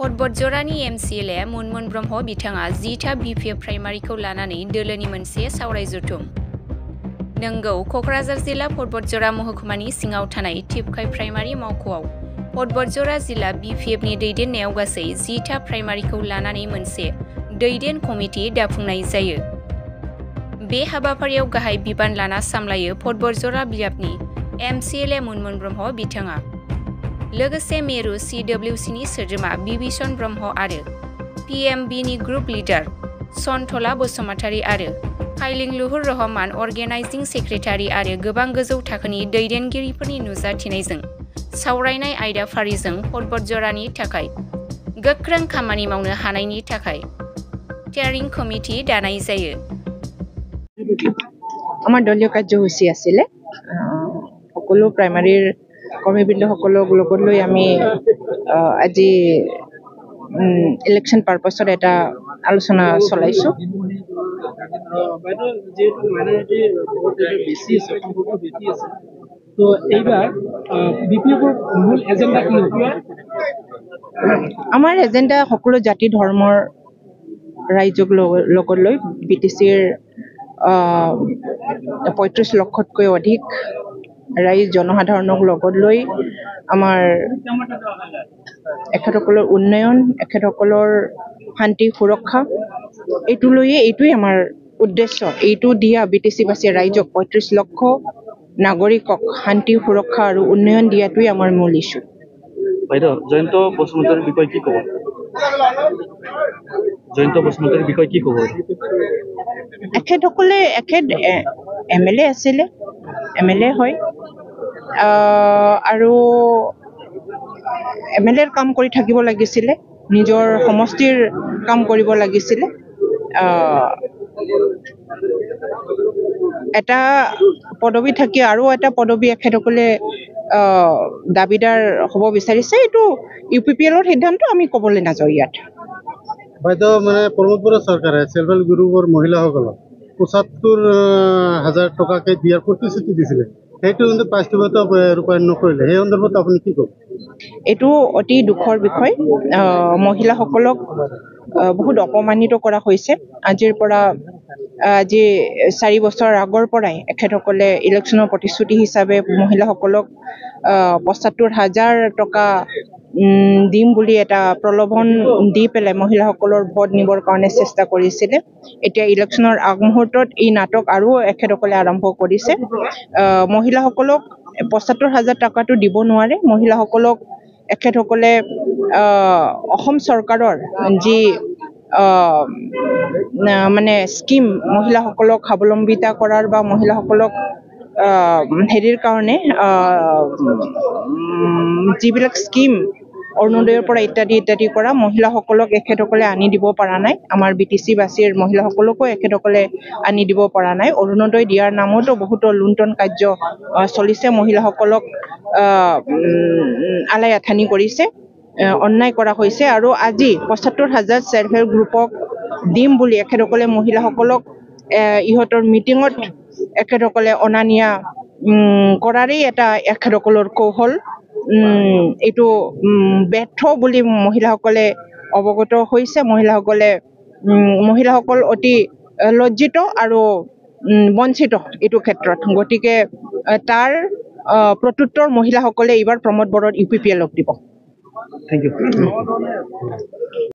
फटबटजरानि MCLA Munmun ब्रह्म बिथाङा 10था BPF प्राइमारिखौ लानानै दोलोनि मोनसे सावराय जथुम। नंगौ, कक्राझार जिल्ला फटबटजरा महकुमानि सिङाव थानाय टिपकाइ प्राइमारि मावख'आव फटबटजरा जिल्ला बिपिएफनि दैदेननायाव गासै 10था प्राइमारिखौ लानानै मोनसे दैदेन कमिटि दाफुंनाय जायो। बे हाबाफारियाव गाहाय बिबान लाना सामलायो फटबटजरा बियाबनि एमसिएलए मुनमुन ब्रह्म बिथाङा। लोगोसे मेरु सिडब्लिउसिनि सोद्रोमा बिबिसन ब्रह्म आरो पिएमबिनि ग्रुप लिडार सनथला बसुमतारी आरो फाइलिं लुहुर रहमान अर्गेनाइजिं सेक्रेटारि आरो गोबां गोजौ थाखोनि दैदेनगिरिफोरनि नुजाथिनायजों सावरायनाय आयदाफारिजों फटबटजरानि थाखाय गोख्रों खामानि मावनो हानायनि थाखाय स्टीयारिं कमिटि दानाय जायो। আমাৰ দলীয় কাৰ্যসূচী আছিলে সকলো প্ৰাইমাৰীৰ কৰ্মীবৃন্দসকলক লগত লৈ আমি আজি ইলেকশ্যন পাৰপাছত এটা আলোচনা চলাইছো। আমাৰ এজেণ্ডা সকলো জাতি ধৰ্মৰ ৰাইজক লগত লৈ বিটিচিৰ ৩৫ লক্ষতকৈ অধিক ৰাইজ জনসাধাৰণক লগত লৈ আমাৰ এখেতসকলৰ উন্নয়ন, এখেতসকলৰ শান্তি সুৰক্ষা এইটোৱে আমাৰ উদ্দেশ্য। এইটো দিয়া বিটিচিবাসী ৰাইজক ৩৫ লক্ষ নাগৰিকক শান্তি সুৰক্ষা আৰু উন্নয়ন দিয়াটোৱে আমাৰ মূল ইছ্যু। বাইদেউ, জয়ন্ত বসুমতাৰীৰ বিষয়ে কি ক'ব? জয়ন্ত বসুমতাৰীৰ বিষয়ে কি ক'ব? এখেতসকলে এমএলএ আছিলে, এমএলএ হয় আৰু এমএলএৰ কাম কৰি থাকিব লাগিছিলে, নিজৰ সমষ্টিৰ কাম কৰিব লাগিছিলে। এটা পদবী থাকি আৰু এটা পদবী এখেতসকলে দাবীদাৰ হ'ব বিচাৰিছে। এইটো ইউপিপিএলৰ সিদ্ধান্ত, আমি ক'বলৈ নাযাওঁ ইয়াত। বাইদেউ, মানে প্ৰমোদ বড়ো চৰকাৰে চেল্ফ হেল্প গ্ৰুপৰ মহিলাসকলক ৭৫,০০০ টকাকৈ দিয়াৰ প্ৰতিশ্ৰুতি দিছিলে, সেইটো কিন্তু বাস্তৱত ৰূপায়ণ নকৰিলে। সেই সন্দৰ্ভত আপুনি কি ক'ব? এইটো অতি দুখৰ বিষয়। মহিলাসকলক বহুত অপমানিত কৰা হৈছে। আজি ৪ বছৰ আগৰ পৰাই এখেতসকলে ইলেকশ্যনৰ প্ৰতিশ্ৰুতি হিচাপে মহিলাসকলক ৭৫,০০০ টকা দিম বুলি এটা প্ৰলোভন দি পেলাই মহিলাসকলৰ ভোট নিবৰ কাৰণে চেষ্টা কৰিছিলে। এতিয়া ইলেকশ্যনৰ আগমুহূৰ্তত এই নাটক আৰু এখেতসকলে আৰম্ভ কৰিছে। মহিলাসকলক ৭৫,০০০ টকাটো দিব নোৱাৰে। মহিলাসকলক এখেতসকলে অসম চৰকাৰৰ যি মানে স্কিম, মহিলাসকলক স্বাৱলম্বিতা কৰাৰ বা মহিলাসকলক হেৰিৰ কাৰণে যিবিলাক স্কিম অৰুণোদয়ৰ পৰা ইত্যাদি কৰা মহিলাসকলক এখেতসকলে আনি দিব পৰা নাই। আমাৰ বিটিচিবাসীৰ মহিলাসকলকো এখেতসকলে আনি দিব পৰা নাই। অৰুণোদয় দিয়াৰ নামতো বহুতো লুণ্ঠন কাৰ্য চলিছে। মহিলাসকলক আলাই আথানি কৰিছে, অন্যায় কৰা হৈছে। আৰু আজি ৭৫,০০০ চেল্ফ হেল্প গ্ৰুপক দিম বুলি এখেতসকলে মহিলাসকলক ইহঁতৰ মিটিঙত এখেতসকলে অনা নিয়া কৰাৰেই এটা এখেতসকলৰ কৌশল। এইটো ব্যৰ্থ বুলি মহিলাসকলে অৱগত হৈছে। মহিলাসকল অতি লজ্জিত আৰু বঞ্চিত এইটো ক্ষেত্ৰত। গতিকে তাৰ প্ৰত্যুত্তৰ মহিলাসকলে এইবাৰ প্ৰমোদ বড়োৰ ইউপিপিএলক দিব। Thank U.